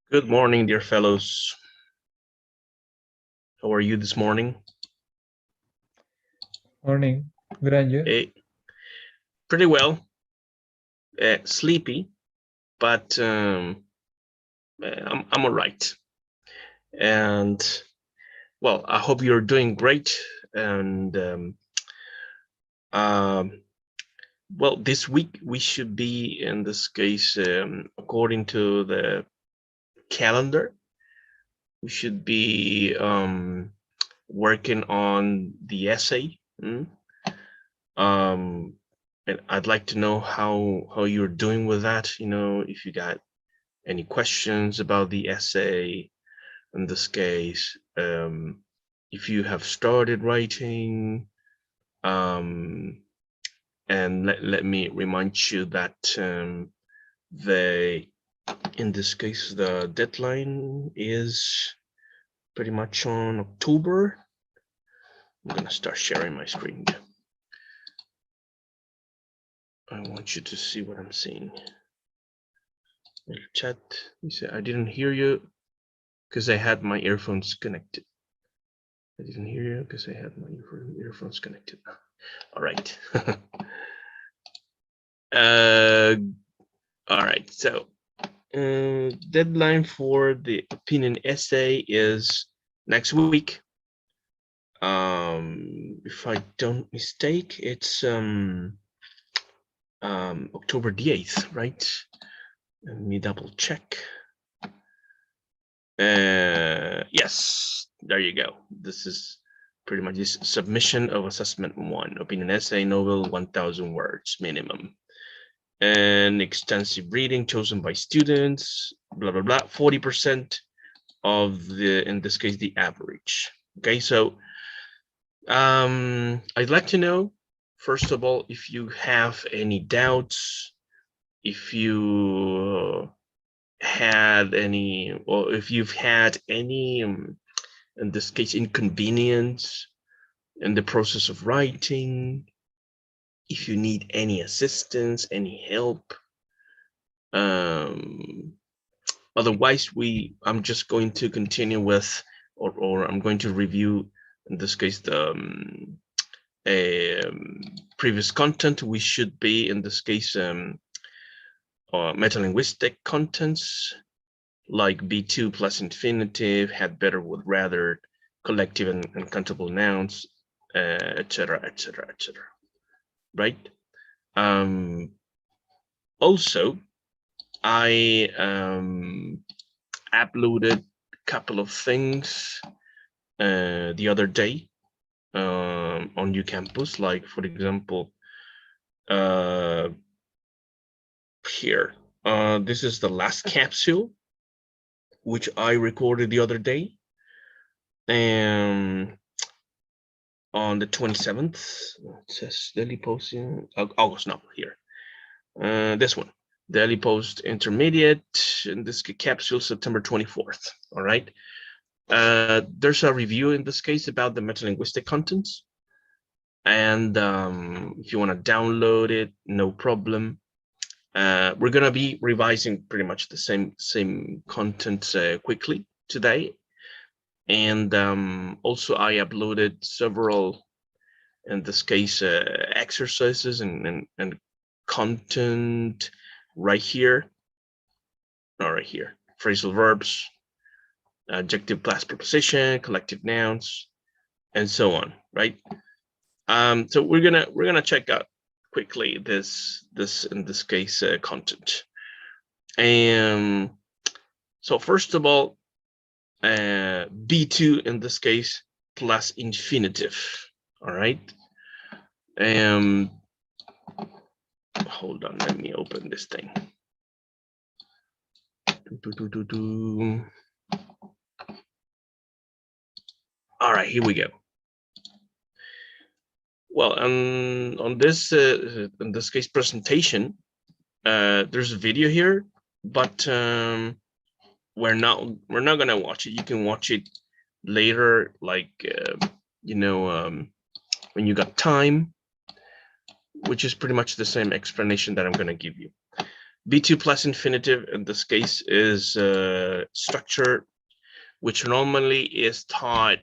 Good morning, dear fellows. How are you this morning? Morning. Good on you. Hey, pretty well. Sleepy, but I'm all right. And well, I hope you're doing great. And um, well, this week we should be, in this case, according to the calendar, we should be working on the essay. Um, and I'd like to know how you're doing with that. If you got any questions about the essay in this case, if you have started writing, and let me remind you that the in this case the deadline is pretty much on October. I'm gonna start sharing my screen. I want you to see what I'm seeing. Chat, you say I didn't hear you because I had my earphones connected. I didn't hear you because I had my earphones connected. All right. All right. So deadline for the opinion essay is next week. If I don't mistake, it's October the 8th, right? Let me double check. Yes, there you go. This is pretty much this submission of assessment 1, opinion essay, novel, 1,000 words minimum. And extensive reading chosen by students, blah, blah, blah, 40% of in this case, the average. Okay, so I'd like to know, first of all, if you have any doubts, if you had any, or if you've had any, in this case, inconvenience in the process of writing, if you need any assistance, any help. Otherwise, I'm just going to continue with, or I'm going to review, in this case, the previous content. We should be, in this case, metalinguistic contents like B2 plus infinitive, had, better, would, rather, collective and uncountable nouns, etc., etc., etc. Right? Also, I uploaded a couple of things the other day on UCampus, like, for example, here. This is the last capsule, which I recorded the other day. And on the 27th, it says DELI posting, August, no, here. This one, DELI post intermediate, in this capsule, September 24th, all right? There's a review in this case about the metalinguistic contents. And if you want to download it, no problem. We're gonna be revising pretty much the same content quickly today. And also I uploaded several, in this case, exercises and content right here. Not right here. Phrasal verbs, adjective plus preposition, collective nouns, and so on, right? So we're gonna check out quickly this in this case content. And so first of all, B2 in this case plus infinitive. All right. Hold on, let me open this thing. All right, here we go. Well, on this in this case presentation, there's a video here, but we're not gonna watch it. You can watch it later, like when you got time, which is pretty much the same explanation that I'm gonna give you. B2 plus infinitive in this case is a structure which normally is taught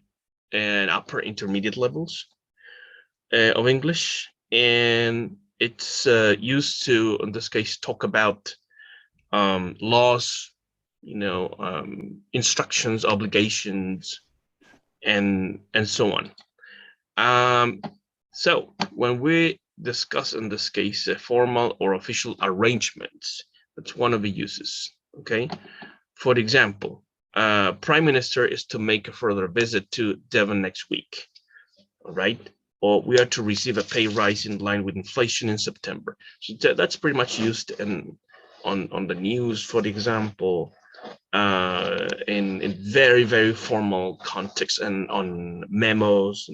in upper intermediate levels of English, and it's used to, in this case, talk about laws, instructions, obligations, and so on. So when we discuss in this case formal or official arrangements, that's one of the uses. Okay, for example, Prime Minister is to make a further visit to Devon next week. All right, or we are to receive a pay rise in line with inflation in September. So that's pretty much used on the news, for example, in very, very formal context, and on memos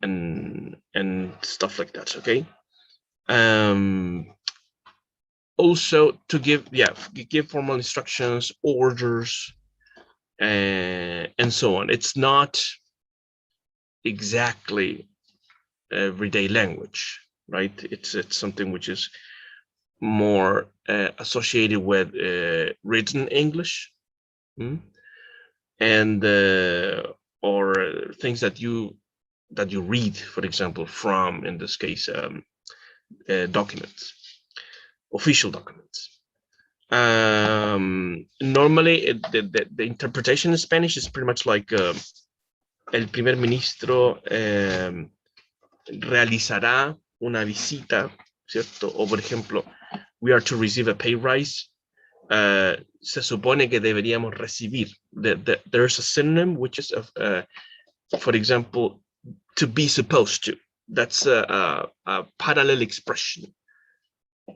and stuff like that. Okay. Also to give formal instructions, orders, and so on. It's not exactly everyday language, right? It's something which is more associated with written English, and or things that you read, for example, from, in this case, documents, official documents. Normally, the interpretation in Spanish is pretty much like el primer ministro realizará una visita, ¿cierto? O, por ejemplo, we are to receive a pay rise. Se supone que deberíamos recibir. There's a synonym, which is, for example, to be supposed to. That's a parallel expression.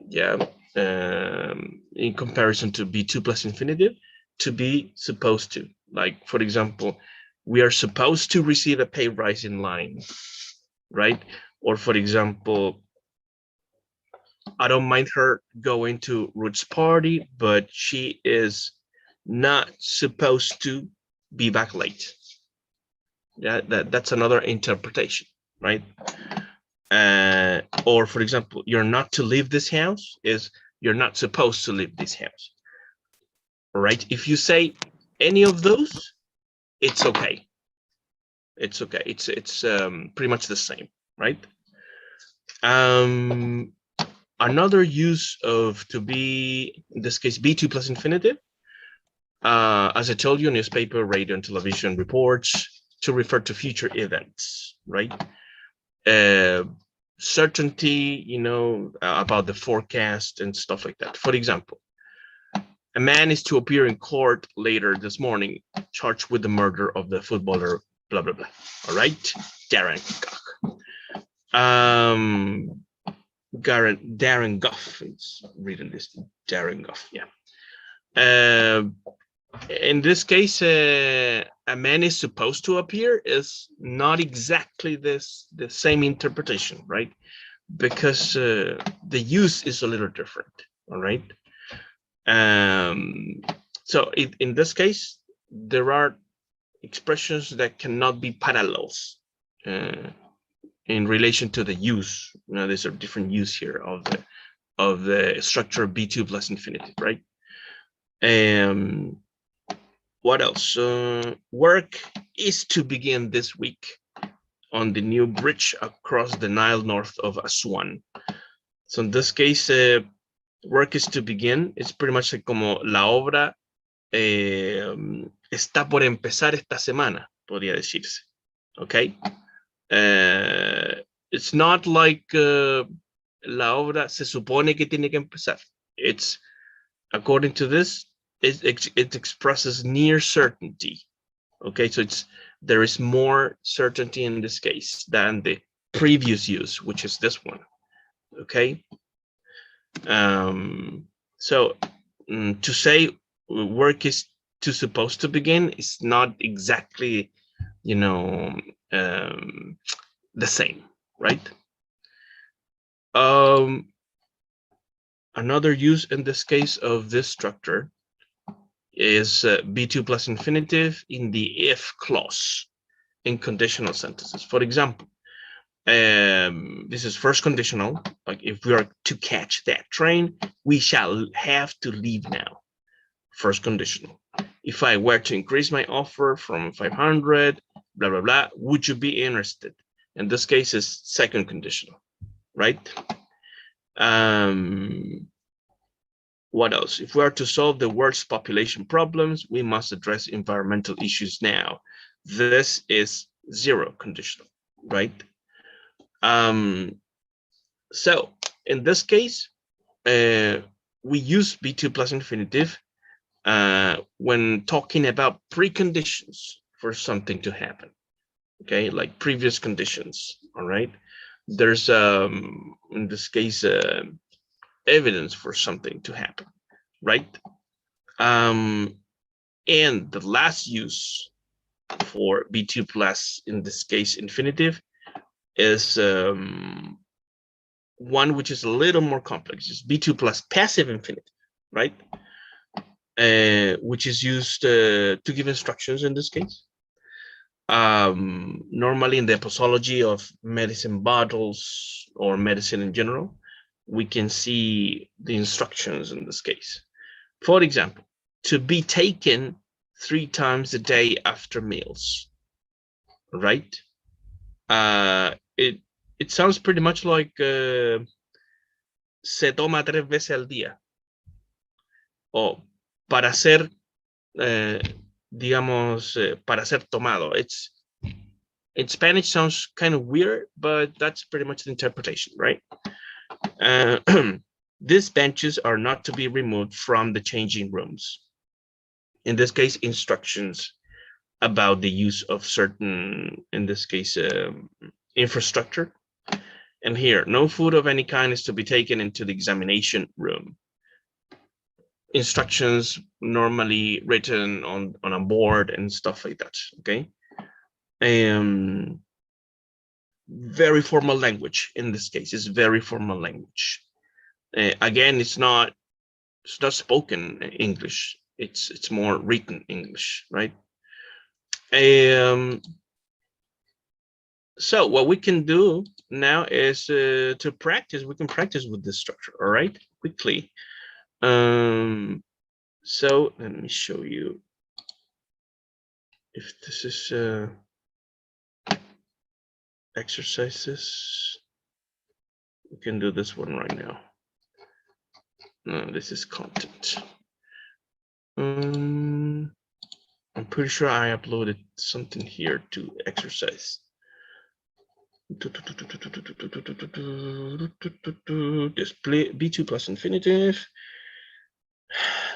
Yeah. In comparison to B2 plus infinitive, to be supposed to. Like, for example, we are supposed to receive a pay rise in line, right? Or, for example, I don't mind her going to Ruth's party, but she is not supposed to be back late. Yeah, that's another interpretation, right? Or, for example, you're not to leave this house is you're not supposed to leave this house. All right. If you say any of those, it's okay. It's okay. It's pretty much the same, right? Another use of to be, in this case, B2 plus infinitive, as I told you, newspaper, radio, and television reports, to refer to future events, right? Certainty, about the forecast and stuff like that. For example, a man is to appear in court later this morning, charged with the murder of the footballer, blah, blah, blah. All right, Darren Goff. It's reading this, Darren Goff, yeah. In this case, a man is supposed to appear is not exactly the same interpretation, right? Because the use is a little different, all right? So in this case, there are expressions that cannot be parallels in relation to the use. There's a different use here of the structure B2 plus infinitive, right? What else? Work is to begin this week on the new bridge across the Nile north of Aswan. So in this case, work is to begin. It's pretty much like como la obra está por empezar esta semana, podría decirse. Okay? It's not like la obra se supone que tiene que empezar. It's, according to this, it expresses near certainty. Okay, so there is more certainty in this case than the previous use, which is this one. Okay, so to say work is supposed to begin is not exactly, the same, right? Another use in this case of this structure is B2 plus infinitive in the if clause in conditional sentences. For example, This is first conditional. Like if we are to catch that train, we shall have to leave now. First conditional. If I were to increase my offer from 500, blah, blah, blah, would you be interested? In this case is second conditional, right? What else? If we are to solve the world's population problems, we must address environmental issues now. This is zero conditional, right? So in this case, we use B2 plus infinitive when talking about preconditions for something to happen. Okay, like previous conditions. All right. There's in this case evidence for something to happen, right? And the last use for B2 plus, in this case infinitive, is one which is a little more complex. It's B2 plus passive infinitive, right? Which is used to give instructions in this case. Normally in the posology of medicine bottles or medicine in general, we can see the instructions in this case. For example, to be taken 3 times a day after meals, right? It sounds pretty much like se toma 3 veces al día, o para ser, digamos, para ser tomado. It's in Spanish sounds kind of weird, but that's pretty much the interpretation, right? These benches are not to be removed from the changing rooms. In this case, instructions about the use of certain, in this case, infrastructure. And here, no food of any kind is to be taken into the examination room. Instructions normally written on a board and stuff like that, okay? Very formal language in this case. It's very formal language. Again, it's not spoken English. It's more written English, right? So what we can do now is to practice. We can practice with this structure, all right? Quickly. So let me show you if this is exercises. We can do this one right now. No, this is content. I'm pretty sure I uploaded something here to exercise. Display B2 plus infinitive.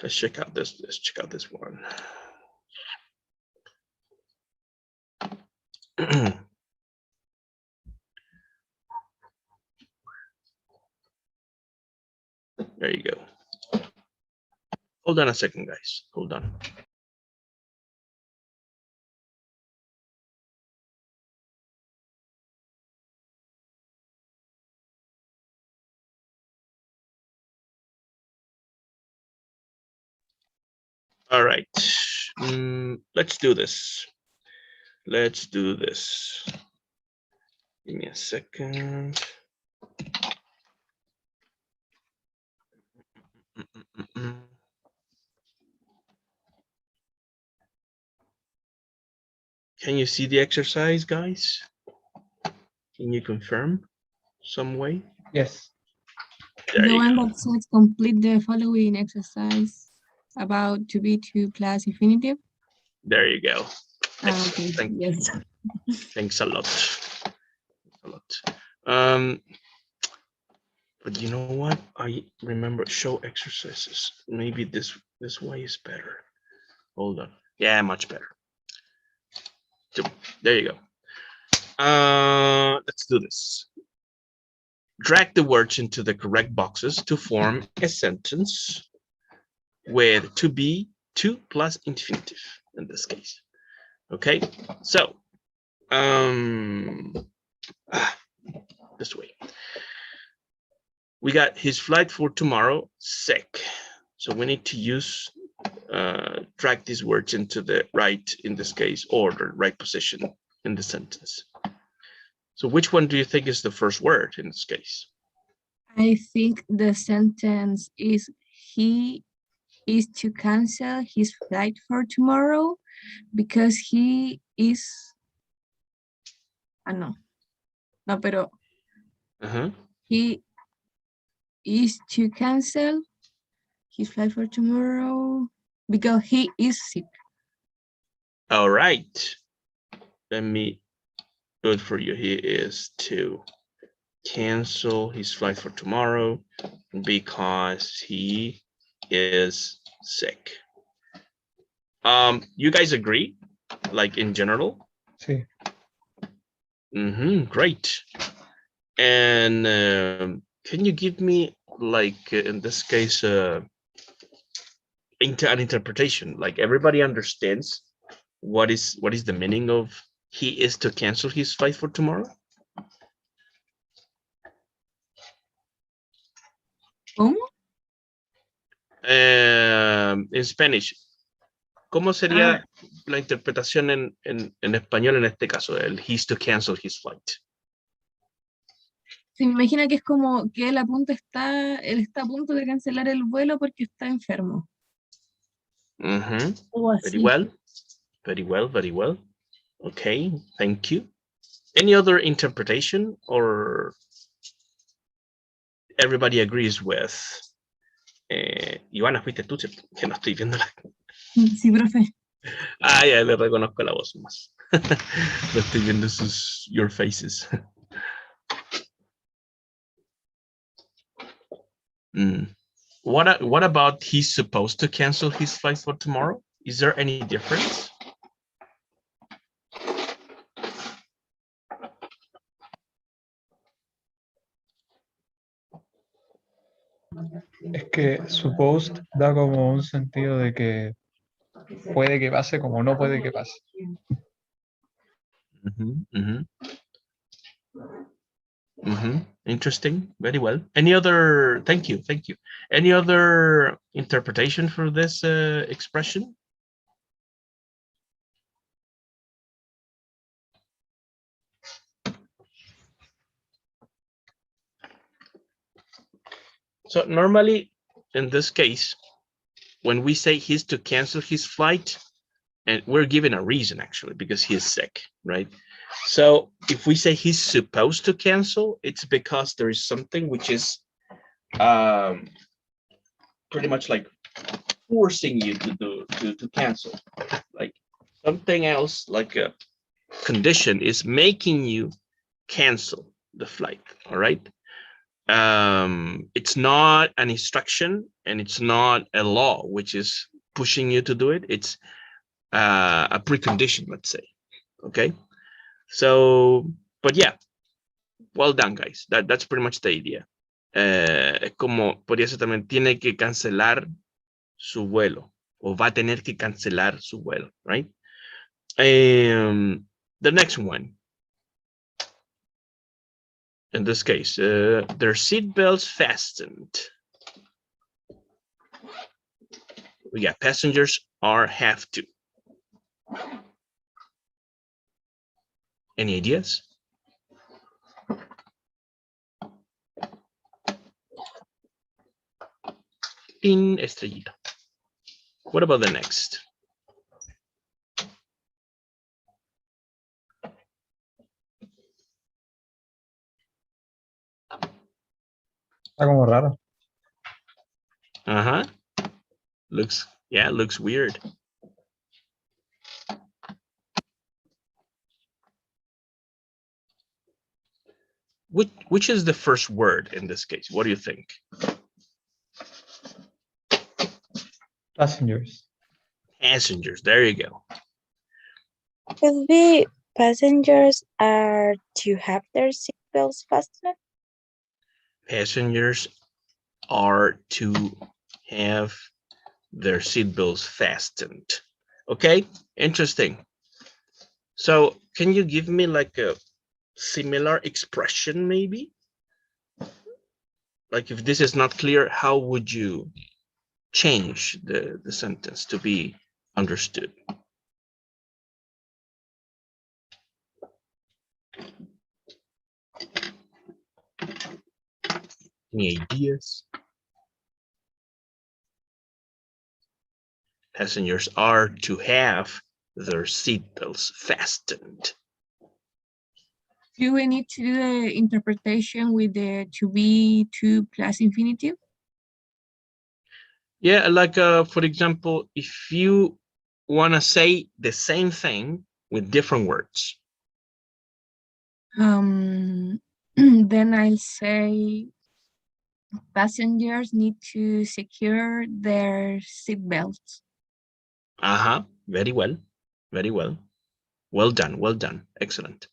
Let's check out this. Let's check out this one. There you go. Hold on a second, guys. Hold on. All right. Let's do this. Let's do this. Give me a second. Can you see the exercise, guys? Can you confirm some way? Yes. The one that says complete the following exercise about to be to plus infinitive. There you go. Okay. Yes. Thanks a lot. But you know what? I remember show exercises. Maybe this way is better. Hold on. Yeah, much better. So, there you go. Let's do this. Drag the words into the correct boxes to form a sentence with to be 2 plus infinitive in this case. Okay, so this way. We got his flight for tomorrow, sick. So we need to use drag these words into the right, in this case, order, right position in the sentence. So which one do you think is the first word in this case? I think the sentence is he is to cancel his flight for tomorrow because he is. Ah, no. No, pero he is to cancel his flight for tomorrow because he is sick. All right. Let me do it for you. He is to cancel his flight for tomorrow because he is sick. You guys agree? Like in general? Sí. Great. And can you give me, like, in this case, an interpretation? Like everybody understands what is the meaning of he is to cancel his flight for tomorrow? ¿Cómo? In Spanish, ¿cómo sería la interpretación en español en este caso? El he's to cancel his flight. Se me imagina que es como que él está a punto de cancelar el vuelo porque está enfermo. O así. Very well. Very well, very well. Okay, thank you. Any other interpretation, or everybody agrees with? Ivana, fuiste tú, ¿cierto? Que no estoy viendo la... Sí, profe. Ah, ya le reconozco la voz más. No estoy viendo your faces. What about he's supposed to cancel his flight for tomorrow? Is there any difference? Es que supposed da como un sentido de que puede que pase como no puede que pase. Interesting. Very well. Any other? Thank you. Any other interpretation for this expression? So normally, in this case, when we say he's to cancel his flight, and we're given a reason actually because he is sick, right? So if we say he's supposed to cancel, it's because there is something which is pretty much like forcing you to cancel, like something else, like a condition is making you cancel the flight. All right. It's not an instruction and it's not a law which is pushing you to do it. It's a precondition, let's say. Okay. So, but yeah, well done, guys. That's pretty much the idea. Como podría ser también, tiene que cancelar su vuelo o va a tener que cancelar su vuelo, right? The next one. In this case, their seatbelts fastened. We got passengers are have to. Any ideas? In estrellita. What about the next? Está como raro. Looks weird. Which is the first word in this case? What do you think? Passengers. Passengers. There you go. Could be passengers are to have their seatbelts fastened. Passengers are to have their seatbelts fastened. Okay, interesting. So can you give me like a similar expression maybe? Like if this is not clear, how would you change the sentence to be understood? Any ideas? Passengers are to have their seatbelts fastened. Do we need to do the interpretation with the to be to plus infinitive? Yeah, like for example, if you want to say the same thing with different words. Then I'll say passengers need to secure their seatbelts. Very well. Very well. Well done. Well done. Excellent.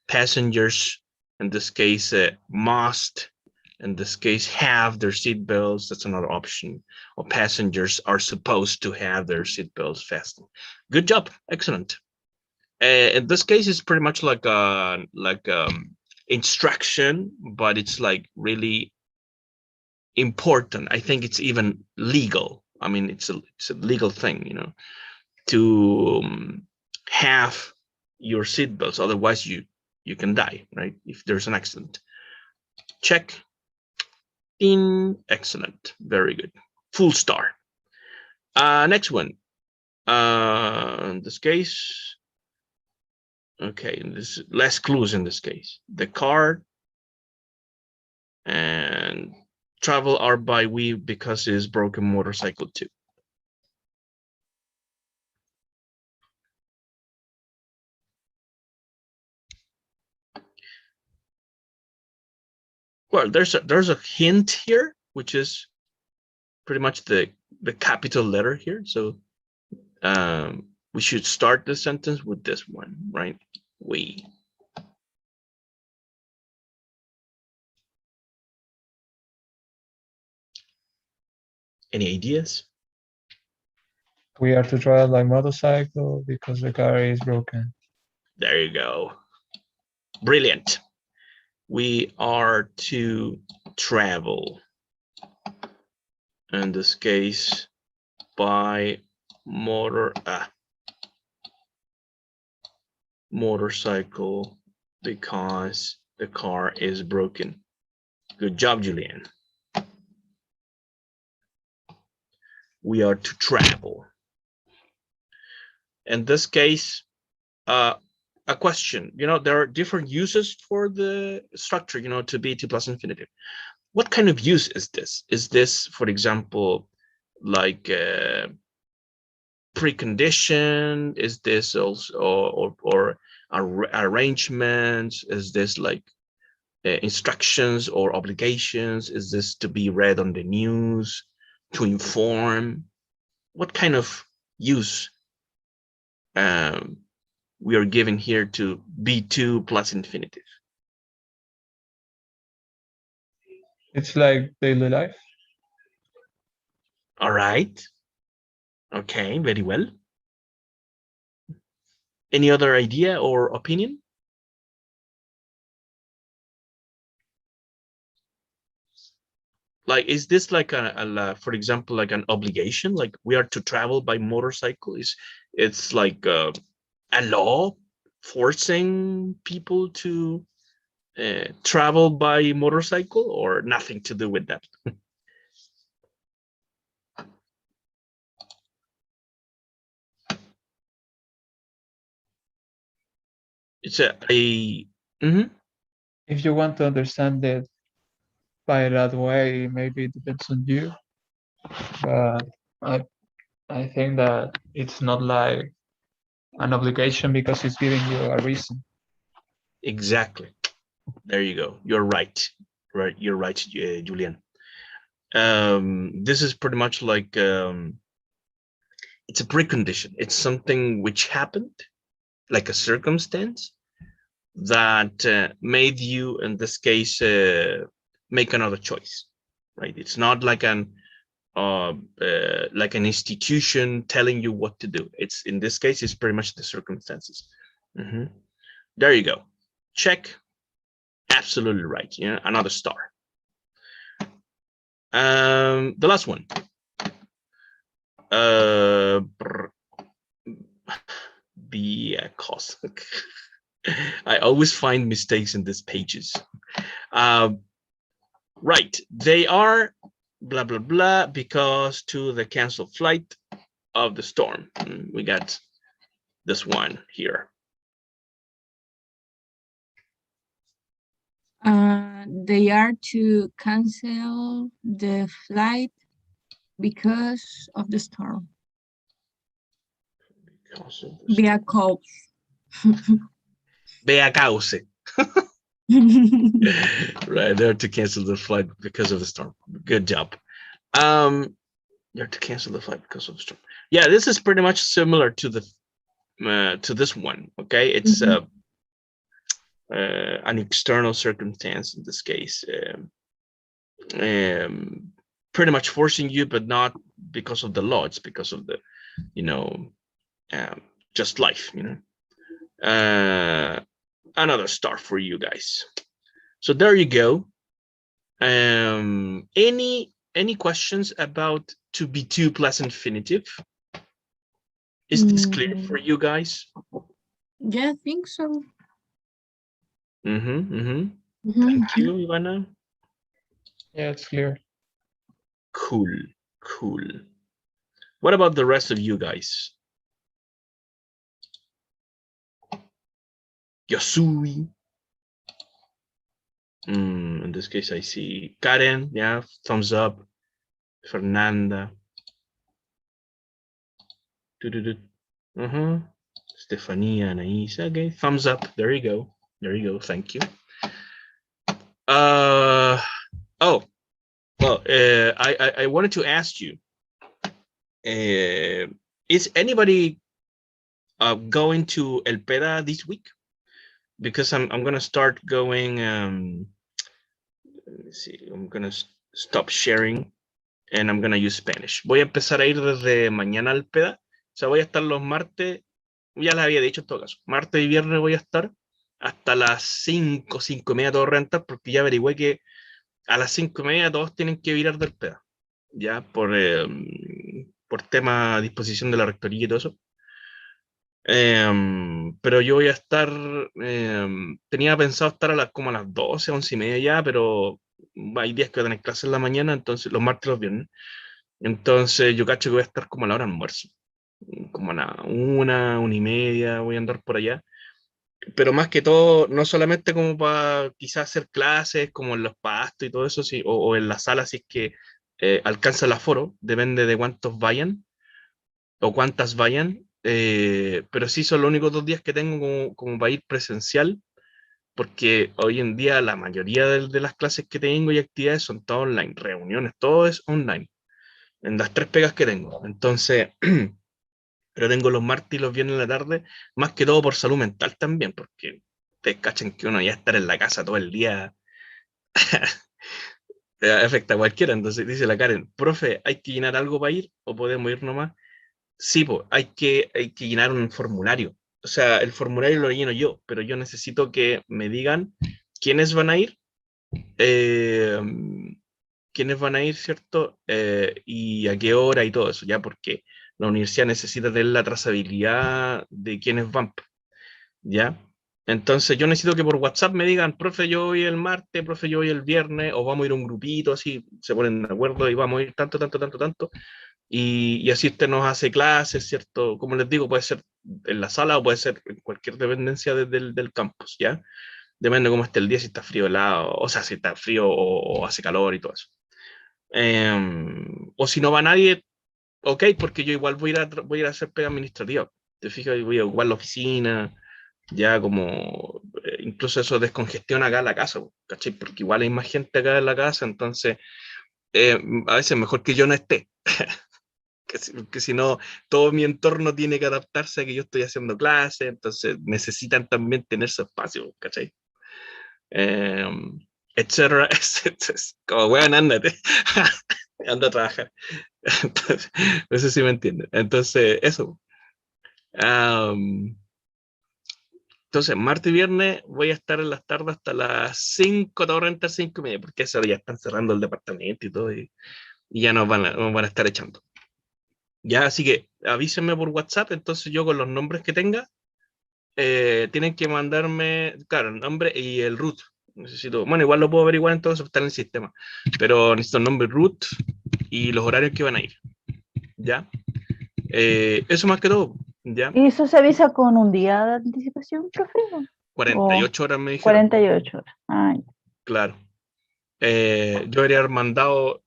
Passengers, in this case, must, in this case, have their seatbelts. That's another option. Or passengers are supposed to have their seatbelts fastened. Good job. Excellent. In this case, it's pretty much like instruction, but it's like really important. I think it's even legal. I mean, it's a legal thing, you know, to have your seatbelts. Otherwise, you can die, right? If there's an accident. Check. Excellent. Very good. Full star. Next one. In this case, okay, this less clues in this case. The car and travel are by we because it is broken motorcycle too. Well, there's a hint here, which is pretty much the capital letter here. So we should start the sentence with this one, right? We. Any ideas? We are to travel by motorcycle because the car is broken. There you go. Brilliant. We are to travel, in this case, by motorcycle because the car is broken. Good job, Julian. We are to travel. In this case, a question, you know, there are different uses for the structure, you know, to be to plus infinitive. What kind of use is this? Is this, for example, like precondition? Is this also or arrangements? Is this like instructions or obligations? Is this to be read on the news, to inform? What kind of use we are given here to B2 plus infinitive? It's like daily life. All right. Okay, very well. Any other idea or opinion? Like, is this like for example, like an obligation? Like we are to travel by motorcycle? It's like a law forcing people to travel by motorcycle, or nothing to do with that? It's If you want to understand it by that way, maybe it depends on you. But I think that it's not like an obligation because it's giving you a reason. Exactly. There you go. You're right. Right. You're right, Julian. This is pretty much like it's a precondition. It's something which happened, like a circumstance that made you, in this case, make another choice, right? It's not like an institution telling you what to do. It's, in this case, it's pretty much the circumstances. There you go. Check. Absolutely right. Yeah, another star. The last one. Be a cosmic. I always find mistakes in these pages. Right, they are blah, blah, blah, because to the canceled flight of the storm. We got this one here. They are to cancel the flight because of the storm. Via calls. Via cause. Right, they're to cancel the flight because of the storm. Good job. You're to cancel the flight because of the storm. Yeah, this is pretty much similar to the to this one. Okay, it's an external circumstance in this case, pretty much forcing you, but not because of the law. It's because of the, you know, just life. You know, another star for you guys. So there you go. Any questions about to be 2 plus infinitive? Is this clear for you guys? Yeah, I think so. Thank you, Ivana. Yeah, it's clear. Cool. What about the rest of you guys? Yasui. In this case, I see Karen. Yeah, thumbs up. Fernanda. Stefania, Anais. Okay, thumbs up. There you go. Thank you. Oh, well, I wanted to ask you, is anybody going to El Peda this week? Because I'm gonna start going. Let me see. I'm gonna stop sharing, and I'm gonna use Spanish. Voy a empezar a ir desde mañana al Peda. O sea, voy a estar los martes. Ya les había dicho en todo caso. Martes y viernes voy a estar hasta las 5:30 todo rentas, porque ya averigüé que a las 5:30 todos tienen que virar del Peda. Ya por tema a disposición de la rectoría y todo eso. Pero yo voy a estar, tenía pensado estar como a las 12, 11:30 ya, pero hay días que voy a tener clases en la mañana, entonces los martes y los viernes. Entonces yo cacho que voy a estar como a la hora de almuerzo, como a la 1:30, voy a andar por allá. Pero más que todo, no solamente como para quizás hacer clases, como en los pastos y todo eso, sí, o en la sala si es que alcanza el aforo, depende de cuántos vayan o cuántas vayan, pero sí son los únicos 2 días que tengo como para ir presencial, porque hoy en día la mayoría de las clases que tengo y actividades son todas online, reuniones, todo es online, en las 3 pegas que tengo. Entonces, pero tengo los martes y los viernes en la tarde, más que todo por salud mental también, porque te cachan que uno ya estar en la casa todo el día afecta a cualquiera. Entonces dice la Karen, profe, ¿hay que llenar algo para ir o podemos ir nomás? Sí, pues hay que llenar un formulario. O sea, el formulario lo lleno yo, pero yo necesito que me digan quiénes van a ir, ¿cierto? Y a qué hora y todo eso, ya, porque la universidad necesita tener la trazabilidad de quiénes van, ¿ya? Entonces yo necesito que por WhatsApp me digan, profe, yo voy el martes, profe, yo voy el viernes, o vamos a ir a un grupito, así, se ponen de acuerdo y vamos a ir tanto, y así usted nos hace clases, ¿cierto? Como les digo, puede ser en la sala o puede ser en cualquier dependencia del campus, ¿ya? Depende de cómo esté el día, si está frío, helado, o sea, si está frío o hace calor y todo eso. O si no va nadie, ok, porque yo igual voy a ir a hacer pega administrativa. Te fijas, voy a ocupar la oficina, ya como, incluso eso descongestiona acá la casa, ¿cachai? Porque igual hay más gente acá en la casa, entonces a veces mejor que yo no esté. Que si no, todo mi entorno tiene que adaptarse a que yo estoy haciendo clases, entonces necesitan también tener su espacio, ¿cachai? Etcétera, como, weón, ándate, anda a trabajar. Entonces, no sé si me entienden. Entonces, eso. Entonces, martes y viernes voy a estar en las tardes hasta las 5, todo renta 5:30, porque ese día están cerrando el departamento y todo, y ya nos van a estar echando. Ya, así que avísenme por WhatsApp, entonces yo con los nombres que tenga, tienen que mandarme, claro, el nombre y el root, Necesito, bueno, igual lo puedo averiguar en todo eso, está en el sistema, pero necesito el nombre root y los horarios que van a ir, ¿ya? Eso más que todo, ¿ya? ¿Y eso se avisa con un día de anticipación, profe? 48 horas me dijeron. 48 horas. Ay. Claro. Yo debería haber mandado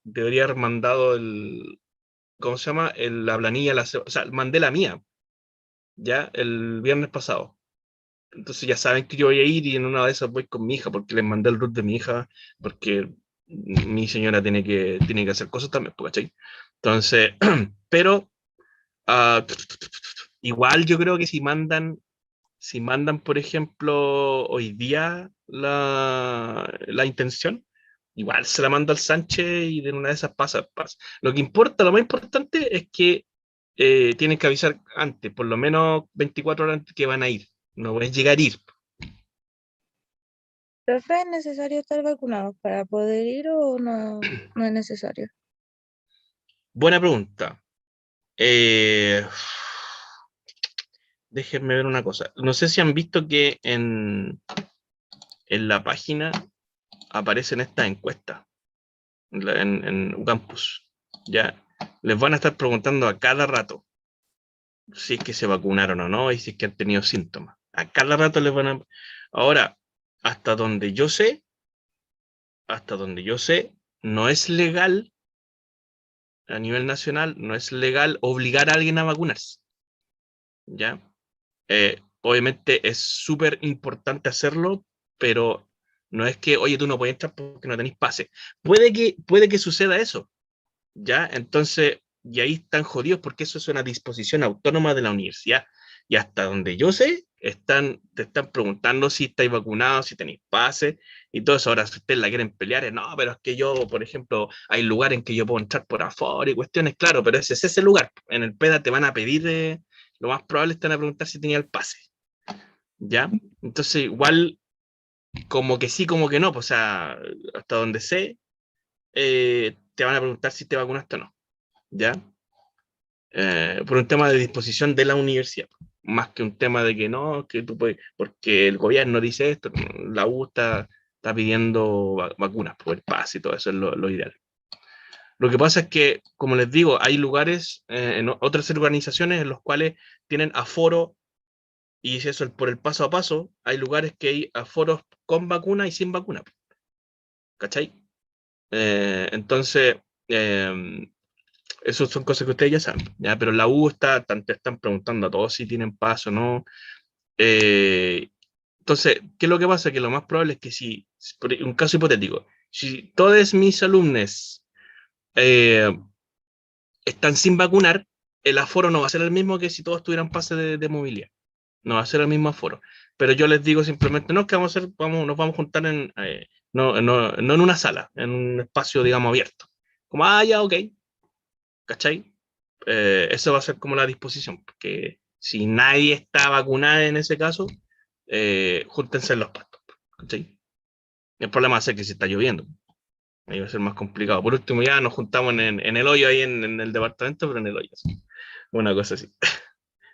el, ¿cómo se llama? La planilla, o sea, mandé la mía, ya, el viernes pasado. Entonces ya saben que yo voy a ir y en una de esas voy con mi hija, porque les mandé el root de mi hija, porque mi señora tiene que hacer cosas también, ¿cachai? Entonces, pero igual yo creo que si mandan, por ejemplo, hoy día la intención, igual se la manda al Sánchez y de una de esas pasa. Lo que importa, lo más importante es que tienen que avisar antes, por lo menos 24 horas antes que van a ir. No pueden llegar a ir. ¿Profe, es necesario estar vacunado para poder ir o no es necesario? Buena pregunta. Déjenme ver una cosa. No sé si han visto que en la página aparecen estas encuestas en Ucampus. Ya les van a estar preguntando a cada rato si es que se vacunaron o no y si es que han tenido síntomas. A cada rato les van a... Ahora, hasta donde yo sé, no es legal a nivel nacional, no es legal obligar a alguien a vacunarse. ¿Ya? Obviamente es súper importante hacerlo, pero no es que, oye, tú no puedes entrar porque no tenés pase. Puede que suceda eso, ¿ya? Entonces, y ahí están jodidos porque eso es una disposición autónoma de la universidad. Y hasta donde yo sé, te están preguntando si estáis vacunados, si tenéis pase y todo eso. Ahora, si ustedes la quieren pelear, no, pero es que yo, por ejemplo, hay lugares en que yo puedo entrar por afuera y cuestiones, claro, pero ese es ese lugar. En el PEDA te van a pedir, lo más probable es te van a preguntar si tenía el pase, ¿ya? Entonces, igual, como que sí, como que no, pues, o sea, hasta donde sé, te van a preguntar si te vacunaste o no, ¿ya? Por un tema de disposición de la universidad, más que un tema de que no, que tú puedes, porque el gobierno dice esto, la U está pidiendo vacunas por el pase y todo eso es lo ideal. Lo que pasa es que, como les digo, hay lugares en otras organizaciones en los cuales tienen aforo, y si eso por el paso a paso, hay lugares que hay aforos con vacuna y sin vacuna, ¿cachai? Entonces, eso son cosas que ustedes ya saben, ¿ya? Pero la U te están preguntando a todos si tienen paso o no. Entonces, ¿qué es lo que pasa? Que lo más probable es que si, por un caso hipotético, si todos mis alumnos están sin vacunar, el aforo no va a ser el mismo que si todos tuvieran pase de movilidad. No va a ser el mismo aforo. Pero yo les digo simplemente, no, que vamos a hacer, nos vamos a juntar no en una sala, en un espacio, digamos, abierto. Como, ya, ok. ¿Cachai? Eso va a ser como la disposición, porque si nadie está vacunado en ese caso, júntense en los pastos. ¿Cachai? El problema va a ser que si está lloviendo. Ahí va a ser más complicado. Por último, ya nos juntamos en el hoyo ahí en el departamento, pero en el hoyo. Así. Una cosa así.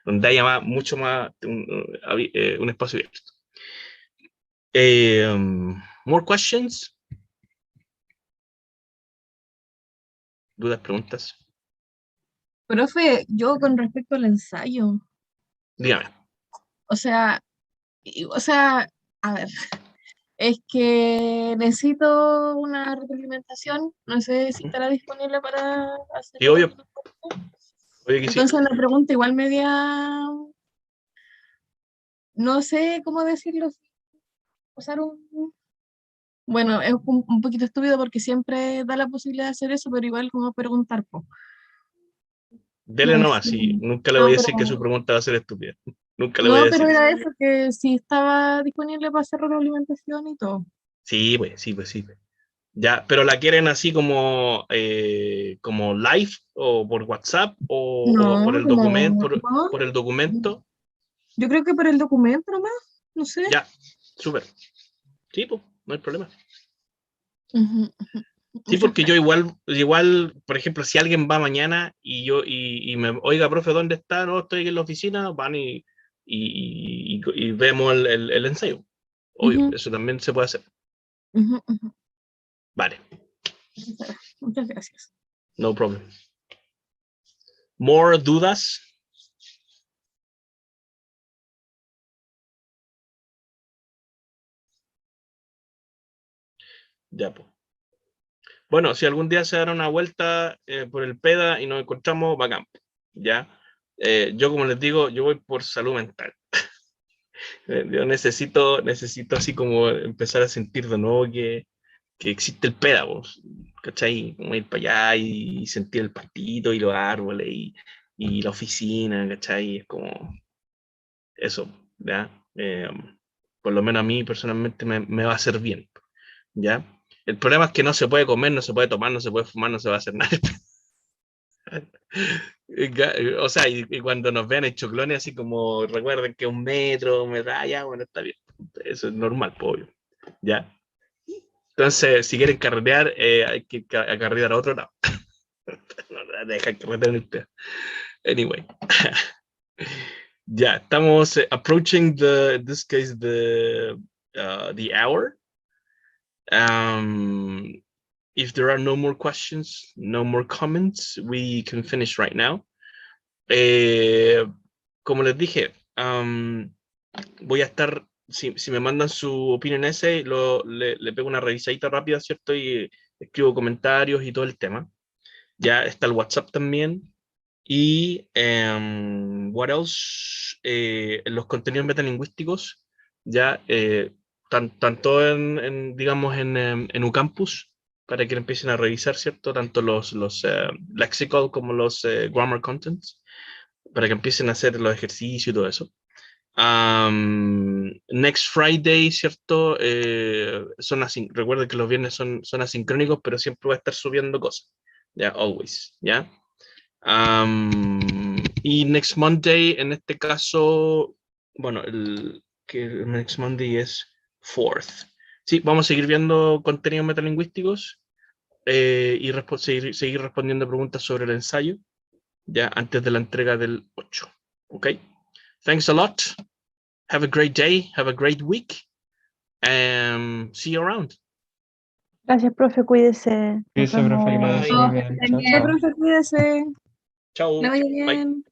Donde haya mucho más un espacio abierto. More questions? ¿Dudas, preguntas? Profe, yo con respecto al ensayo, Dígame. o sea, a ver, es que necesito una retroalimentación, no sé si estará disponible para Sí, hacerlo. obvio. Oye, que sí. Entonces la pregunta igual media, no sé cómo decirlo, usar bueno, es un poquito estúpido porque siempre da la posibilidad de hacer eso, pero igual como preguntar, po. Dele No nomás, sé. sí. Nunca le No, voy a decir que su pero, pregunta va a ser estúpida. Nunca le voy a no, decir pero eso. era eso, que si estaba disponible para hacer retroalimentación y todo. Sí, pues, sí, pues, sí. Pues. Ya, pero la quieren así como live o por WhatsApp o por No, el documento, como, no, por el documento. yo creo que por el documento nomás, no sé. Ya, súper. Sí, pues, no hay problema. Ujú. Sí, Muchas porque yo gracias. igual, por ejemplo, si alguien va mañana y me, oiga, profe, ¿dónde está? No, estoy en la oficina, van y vemos el ensayo. Obvio, Ujú. eso también se puede hacer. Ujú, ujú. Vale, Muchas gracias. no problem. More dudas? Ya, pues. Bueno, si algún día se dan una vuelta por el PEDA y nos encontramos, bacán, ¿ya? Yo, como les digo, yo voy por salud mental. Yo necesito así como empezar a sentir de nuevo que existe el PEDA, vos, ¿cachai? Como ir para allá y sentir el pastito y los árboles y la oficina, ¿cachai? Es como eso, ¿ya? Por lo menos a mí personalmente me va a hacer bien, ¿ya? El problema es que no se puede comer, no se puede tomar, no se puede fumar, no se va a hacer nada. O sea, y cuando nos vean en choclones, así como recuerden que un metro, medalla, bueno, está bien. Eso es normal, obvio. ¿Ya? Entonces, si quieren carretear, hay que carretear a otro lado. No, dejan carretear en el pedo. Anyway. Ya, estamos approaching in this case, the hour. If there are no more questions, no more comments, we can finish right now. Como les dije, voy a estar, si me mandan su opinion essay, le pego una revisadita rápida, ¿cierto? Y escribo comentarios y todo el tema. Ya está el WhatsApp también. Y, what else? Los contenidos metalingüísticos, ya, tanto digamos, en UCampus, para que empiecen a revisar, ¿cierto? Tanto los lexical como los grammar contents, para que empiecen a hacer los ejercicios y todo eso. Next Friday, ¿cierto? Recuerden que los viernes son asincrónicos, pero siempre voy a estar subiendo cosas. Ya, always, ¿ya? Y next Monday, en este caso, bueno, el next Monday es 4th. Sí, vamos a seguir viendo contenidos metalingüísticos y seguir respondiendo preguntas sobre el ensayo, ya antes de la entrega del 8. ¿Ok? Thanks a lot. Have a great day. Have a great week. And see you around. Gracias, profe, cuídese. Nos Cuídese, profe, que le vemos. vaya muy bien. Chao, Ya, chao. profe, cuídese. Chao. Le vaya Bye. bien.